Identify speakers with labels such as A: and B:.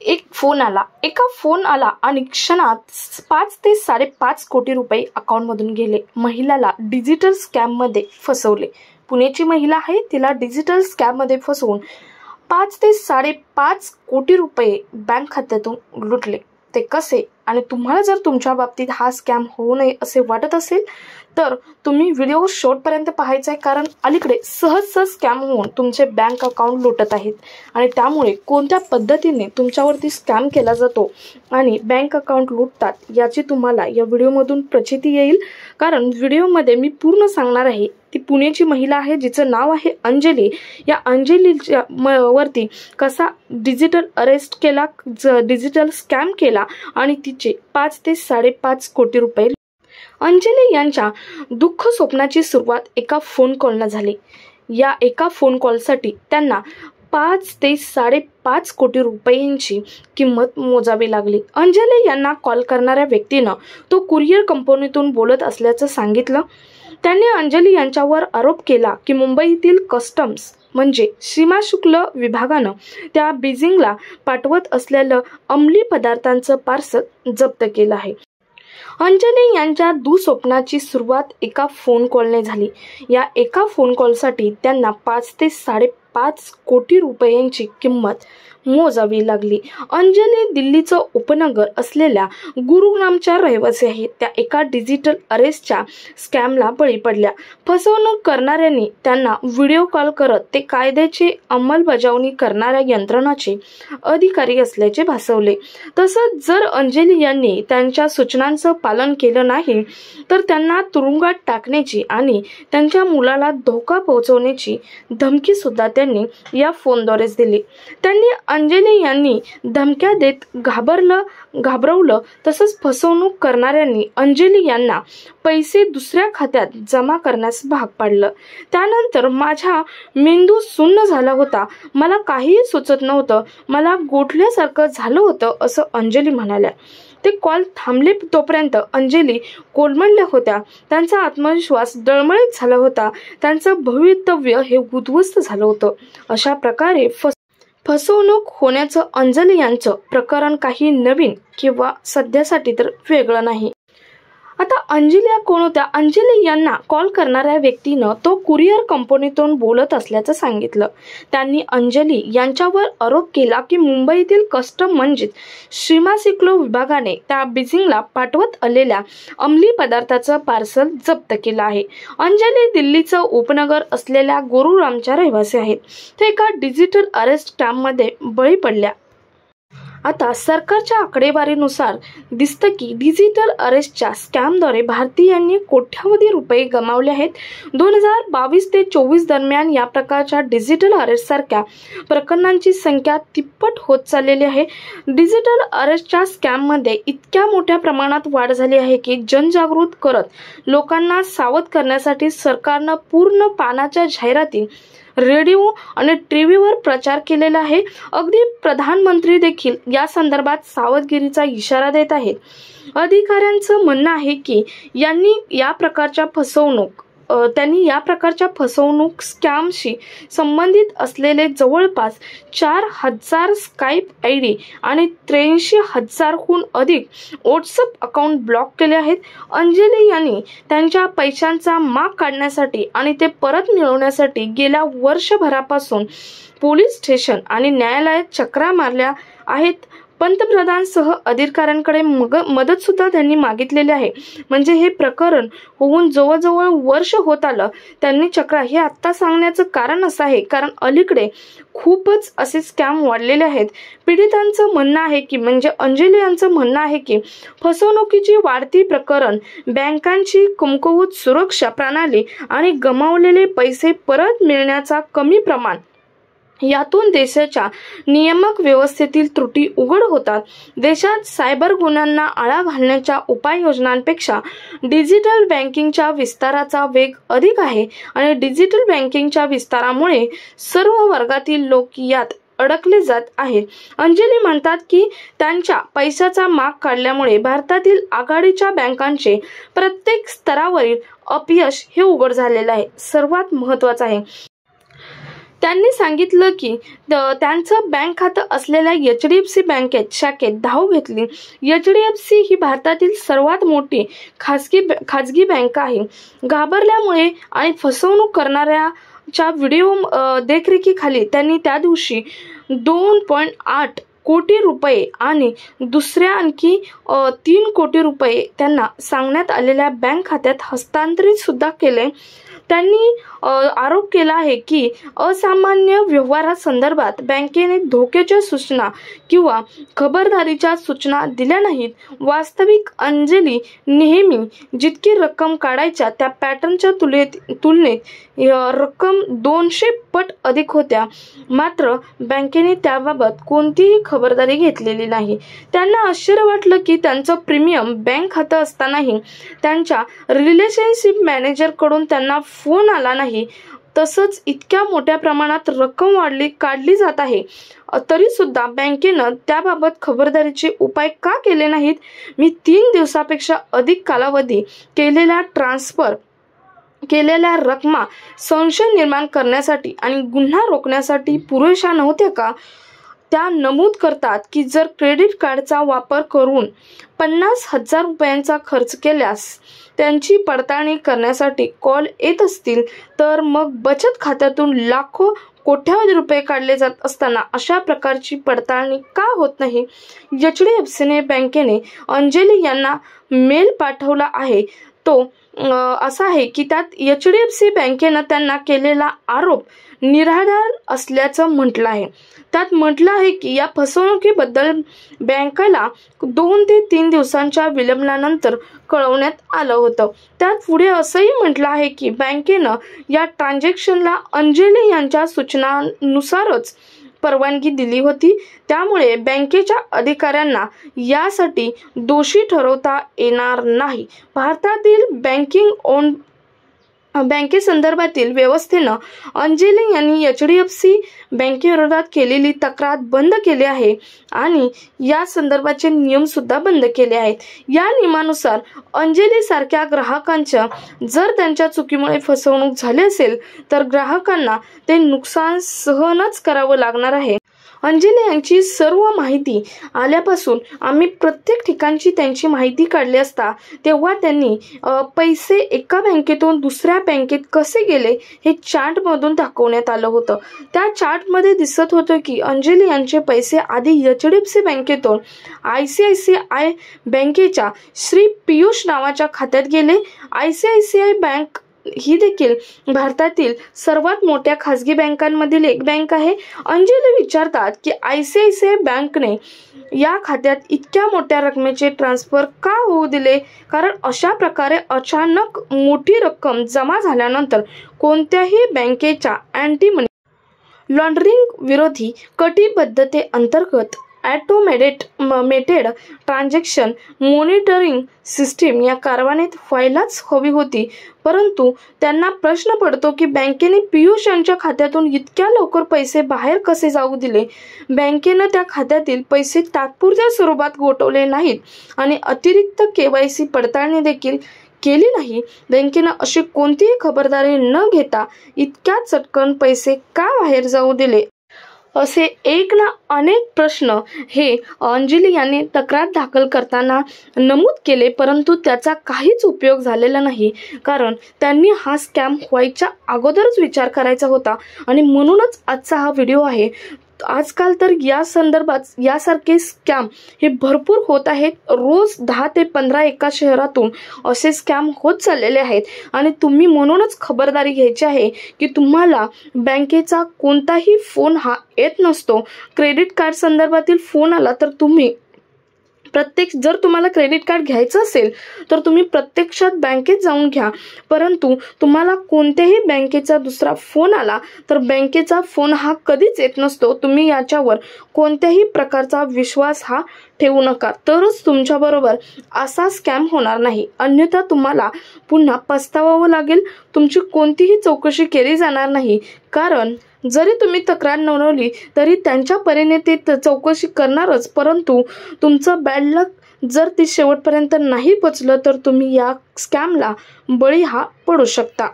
A: एका फोन आला आणि क्षणात 5 ते 5.5 कोटी रुपये अकाउंटमधून गेले. महिलाला डिजिटल स्कॅममध्ये फसवले. पुण्याची महिला आहे, तिला डिजिटल स्कॅममध्ये फसवून 5 ते 5.5 कोटी रुपये बँक खात्यातून लुटले. ते कसे आणि तुम्हाला जर तुमच्या बाबतीत हा स्कॅम होऊ नये असे वाटत असेल तर तुम्ही व्हिडिओ शेवटपर्यंत पाहायचा आहे, कारण अलीकडे सहज स्कॅम होऊन तुमचे बँक अकाउंट लुटत आहेत आणि त्यामुळे कोणत्या पद्धतीने तुमच्यावरती स्कॅम केला जातो आणि बँक अकाउंट लुटतात याची तुम्हाला या व्हिडिओमधून प्रचिती येईल. कारण व्हिडिओमध्ये मी पूर्ण सांगणार आहे. ती पुण्याची महिला आहे, जिचं नाव आहे अंजली. या अंजलीच्या वरती कसा डिजिटल अरेस्ट केला, डिजिटल स्कॅम केला आणि तिचे 5 ते 5.5 कोटी रुपये. अंजली यांच्या दुःख स्वप्नाची सुरुवात एका फोन कॉलनं झाली. या एका फोन कॉलसाठी त्यांना 5 ते 5.5 कोटी रुपयांची किंमत मोजावी लागली. अंजली यांना कॉल करणाऱ्या व्यक्तीनं तो कुरिअर कंपनीतून बोलत असल्याचं सांगितलं. त्यांनी अंजली यांच्यावर आरोप केला की मुंबईतील कस्टम्स म्हणजे सीमा शुल्क विभागानं त्या बीजिंगला पाठवत असलेलं अंमली पदार्थांचं पार्सल जप्त केलं आहे. अंजली यांच्या दुःस्वप्नाची सुरुवात एका फोन कॉलने झाली. या एका फोन कॉलसाठी त्यांना 5 ते 5.5 कोटी रुपयांची किंमत मोजावी लागली. अंजली दिल्लीचं उपनगर असलेल्या गुरुग्रामच्या रहिवासी आहेत. त्या एका डिजिटल अरेस्टच्या स्कॅमला बळी पडल्या. फसवणूक करणाऱ्यांनी त्यांना व्हिडिओ कॉल करत ते कायद्याची अंमलबजावणी करणाऱ्या यंत्रणाचे अधिकारी असल्याचे भासवले. तसंच जर अंजली यांनी त्यांच्या सूचनांचं पालन केलं नाही तर त्यांना तुरुंगात टाकण्याची आणि त्यांच्या मुलाला धोका पोहोचवण्याची धमकी सुद्धा त्यांनी या फोनद्वारेच दिली. त्यांनी अंजली यांनी धमक्या देत घाबरवलं. तसंच फसवणूक करणाऱ्यांनी अंजली यांना पैसे दुसऱ्या खात्यात जमा करण्यास भाग पाडलं. त्यानंतर माझा मेंदू सुन्न झाला होता, मला काहीही सुचत नव्हतं, मला गोठल्यासारखं झालं होतं असं अंजली म्हणाल्या. ते कॉल थांबले तोपर्यंत अंजली कोलमडल्या होत्या. त्यांचा आत्मविश्वास डळमळीत झाला होता. त्यांचं भवितव्य हे उद्ध्वस्त झालं होतं. अशा प्रकारे फसवणूक होण्याचं अंजली यांचं प्रकरण काही नवीन किंवा सध्यासाठी तर वेगळं नाही. आता अंजली कोण होत्या? अंजली यांना कॉल करणाऱ्या व्यक्तीनं तो कुरिअर कंपनीतून बोलत असल्याचं सांगितलं. त्यांनी अंजली यांच्यावर आरोप केला की मुंबईतील कस्टम म्हणजेच सीमा शुल्क विभागाने त्या बीजिंगला पाठवत आलेल्या अंमली पदार्थाचं पार्सल जप्त केलं आहे. अंजली दिल्लीचं उपनगर असलेल्या गुरुग्रामच्या रहिवासी आहेत. ते एका डिजिटल अरेस्ट स्कॅममध्ये बळी पडल्या. आता सरकारच्या आकडेवारीनुसार दिसतं की डिजिटल अरेस्टच्या स्कॅमद्वारे भारतीयांनी कोट्यावधी रुपये गमावले आहेत. 2022 ते 24 दरम्यान या प्रकारच्या डिजिटल अरेस्टसारख्या प्रकरणांची संख्या तिप्पट होत चाललेली आहे. डिजिटल अरेस्टच्या स्कॅममध्ये इतक्या मोठ्या प्रमाणात वाढ झाली आहे की जनजागृत करत लोकांना सावध करण्यासाठी सरकारनं पूर्ण पानाच्या जाहिराती रेडिओ आणि टीव्हीवर प्रचार केलेला आहे. अगदी प्रधानमंत्री देखील या संदर्भात सावधगिरीचा इशारा देत आहेत. अधिकाऱ्यांचं म्हणणं आहे की त्यांनी या प्रकारच्या फसवणूक स्कॅमशी संबंधित असलेले जवळपास 4,000 स्काईप आयडी आणि 83,000हून अधिक व्हॉट्सअप अकाउंट ब्लॉक केले आहेत. अंजली यांनी त्यांच्या पैशांचा माग काढण्यासाठी आणि ते परत मिळवण्यासाठी गेल्या वर्षभरापासून पोलीस स्टेशन आणि न्यायालयात चक्रा मारल्या आहेत. पंतप्रधानांसह अधिकाऱ्यांकडे मदत सुद्धा त्यांनी मागितलेली आहे. म्हणजे हे प्रकरण होऊन जवळजवळ वर्ष होत आलं. त्यांनी चक्रा हे आत्ता सांगण्याचं कारण असं आहे कारण अलीकडे खूपच असे स्कॅम वाढलेले आहेत. पीडितांचं म्हणणं आहे की म्हणजे अंजली यांचं म्हणणं आहे की फसवणुकीची वाढती प्रकरण, बँकांची कमकुवत सुरक्षा प्रणाली आणि गमावलेले पैसे परत मिळण्याचा कमी प्रमाण यातून देशाच्या नियामक व्यवस्थेतील त्रुटी उघड होतात. देशात सायबर गुन्ह्यांना आळा घालण्याच्या उपाययोजनांपेक्षा डिजिटल बँकिंगच्या विस्ताराचा वेग अधिक आहे आणि डिजिटल बँकिंगच्या विस्तारामुळे सर्व वर्गातील लोक यात अडकले जात आहेत. अंजली म्हणतात की त्यांच्या पैशाचा माग काढल्यामुळे भारतातील आघाडीच्या बँकांचे प्रत्येक स्तरावरील अपयश हे उघड झालेलं आहे. सर्वात महत्त्वाचं आहे त्यांनी सांगितलं की त्यांचं बँक खातं असलेल्या HDFC बँकेत शाखेत धाव घेतली. HDFC ही भारतातील सर्वात मोठी खाजगी बँक आहे. घाबरल्यामुळे आणि फसवणूक करणाऱ्याच्या व्हिडिओ देखरेखीखाली त्यांनी त्या दिवशी 2.8 कोटी रुपये आणि दुसऱ्या आणखी 3 कोटी रुपये त्यांना सांगण्यात आलेल्या बँक खात्यात हस्तांतरित सुद्धा केले. त्यांनी आरोप केला आहे की असामान्य व्यवहारासंदर्भात बँकेने धोक्याच्या सूचना किंवा खबरदारीच्या सूचना दिल्या नाहीत. वास्तविक अंजली नेहमी जितकी रक्कम काढायच्या त्या पॅटर्नच्या तुलनेत रक्कम 200 पट अधिक होत्या. मात्र बँकेने त्याबाबत कोणतीही खबरदारी घेतलेली नाही. त्यांना आश्चर्य वाटलं की त्यांचं प्रीमियम बँक खातं असतानाही त्यांच्या रिलेशनशिप मॅनेजरकडून त्यांना फोन आला नाही. तसंच इतक्या मोठ्या प्रमाणात रक्कम काढली जात आहे तरी सुद्धा बँकेनं त्याबाबत खबरदारीचे उपाय का केले नाहीत? मी 3 दिवसापेक्षा अधिक कालावधी केलेल्या रकमा संशय निर्माण करण्यासाठी आणि गुन्हा रोखण्यासाठी पुरेशा नव्हत्या का? त्या नमूद करतात की जर क्रेडिट कार्डचा वापर करून 50,000 रुपयांचा खर्च केल्यास त्यांची पडताळणी करण्यासाठी कॉल येत असतील तर मग बचत खात्यातून लाखो कोट्यावधी रुपये काढले जात असताना अशा प्रकारची पडताळणी का होत नाही? HDFC बँकेने अंजली यांना मेल पाठवला आहे. तो असा आहे की त्यात HDFC बँकेनं त्यांना केलेला आरोप निराधार असल्याचं म्हटलं आहे. त्यात म्हटलं आहे की या फसवणुकीबद्दल बँकेला 2 ते 3 दिवसांच्या विलंबानंतर कळवण्यात आलं होतं. त्यात पुढे असंही म्हटलं आहे की बँकेनं या ट्रान्झॅक्शनला अंजली यांच्या सूचनांनुसारच परवानगी दिली होती. त्यामुळे बँकेच्या अधिकाऱ्यांना यासाठी दोषी ठरवता येणार नाही. भारतातील बँकेसंदर्भातील व्यवस्थेनं अंजली यांनी HDFC बँकेविरोधात केलेली तक्रार बंद केली आहे आणि या संदर्भाचे नियम सुद्धा बंद केले आहेत. या नियमानुसार अंजली सारख्या ग्राहकांच्या जर त्यांच्या चुकीमुळे फसवणूक झाली असेल तर ग्राहकांना ते नुकसान सहनच करावं लागणार आहे. अंजली यांची सर्व माहिती आल्यापासून आम्ही प्रत्येक ठिकाणची त्यांची माहिती काढली असता तेव्हा त्यांनी पैसे एका बँकेतून दुसऱ्या बँकेत कसे गेले हे चार्टमधून दाखवण्यात आलं होतं. त्या चार्टमध्ये दिसत होतं की अंजली यांचे पैसे आधी HDFC बँकेतून ICICI बँकेच्या श्री पियुष नावाच्या खात्यात गेले. ICICI बँक ही देखील भारतातील सर्वात मोठ्या खाजगी बँकांमधील एक बँक आहे. अंजली विचारतात की ICICI बँकने या खात्यात इतक्या मोठ्या रकमेचे ट्रान्सफर का होऊ दिले? कारण अशा प्रकारे अचानक मोठी रक्कम जमा झाल्यानंतर कोणत्याही बँकेच्या अँटी मनी लॉन्ड्रिंग विरोधी कटिबद्धतेअंतर्गत ऑटोमेटेड ट्रान्झॅक्शन मॉनिटरिंग सिस्टीम या कारवाईत व्हायलाच हवी होती. परंतु त्यांना प्रश्न पडतो की बँकेने पियुष यांच्या खात्यातून इतक्या लवकर पैसे बाहेर कसे जाऊ दिले? बँकेनं त्या खात्यातील पैसे तात्पुरत्या स्वरूपात गोठवले नाहीत आणि अतिरिक्त KYC पडताळणी देखील केली नाही. बँकेनं अशी कोणतीही खबरदारी न घेता इतक्या चटकन पैसे का बाहेर जाऊ दिले? असे एक ना अनेक प्रश्न हे अंजली यांनी तक्रार दाखल करताना नमूद केले. परंतु त्याचा काहीच उपयोग झालेला नाही कारण त्यांनी हा स्कॅम व्हायच्या अगोदरच विचार करायचा होता आणि म्हणूनच आजचा हा व्हिडिओ आहे. आजकाल तर या संदर्भात यासारखे स्कॅम हे भरपूर होत आहेत. रोज 10 ते 15 एका शहरातून असे स्कॅम होत चाललेले आहेत आणि तुम्ही म्हणूनच खबरदारी घ्यायची आहे की तुम्हाला बँकेचा कोणताही फोन हा येत नसतो. क्रेडिट कार्ड संदर्भातील फोन आला तर तुम्ही जर तुम्हाला क्रेडिट कार्ड घ्यायचं असेल तर तुम्ही प्रत्यक्षात बँकेत जाऊन घ्या. परंतु तुम्हाला कोणत्याही बँकेचा दुसरा फोन आला तर बँकेचा फोन हा कधीच येत नसतो. तुम्ही याच्यावर कोणत्याही प्रकारचा विश्वास हा ठेवू नका. तरच तुमच्याबरोबर असा स्कॅम होणार नाही. अन्यथा तुम्हाला पुन्हा पस्तावावं लागेल. तुमची कोणतीही चौकशी केली जाणार नाही कारण जरी तुम्ही तक्रार नोंदवली तरी त्यांच्या परीने ते चौकशी करणारच. परंतु तुमचं बॅड लक जर ते शेवटपर्यंत नाही पोचलं तर तुम्ही या स्कॅमला बळी हा पडू शकता.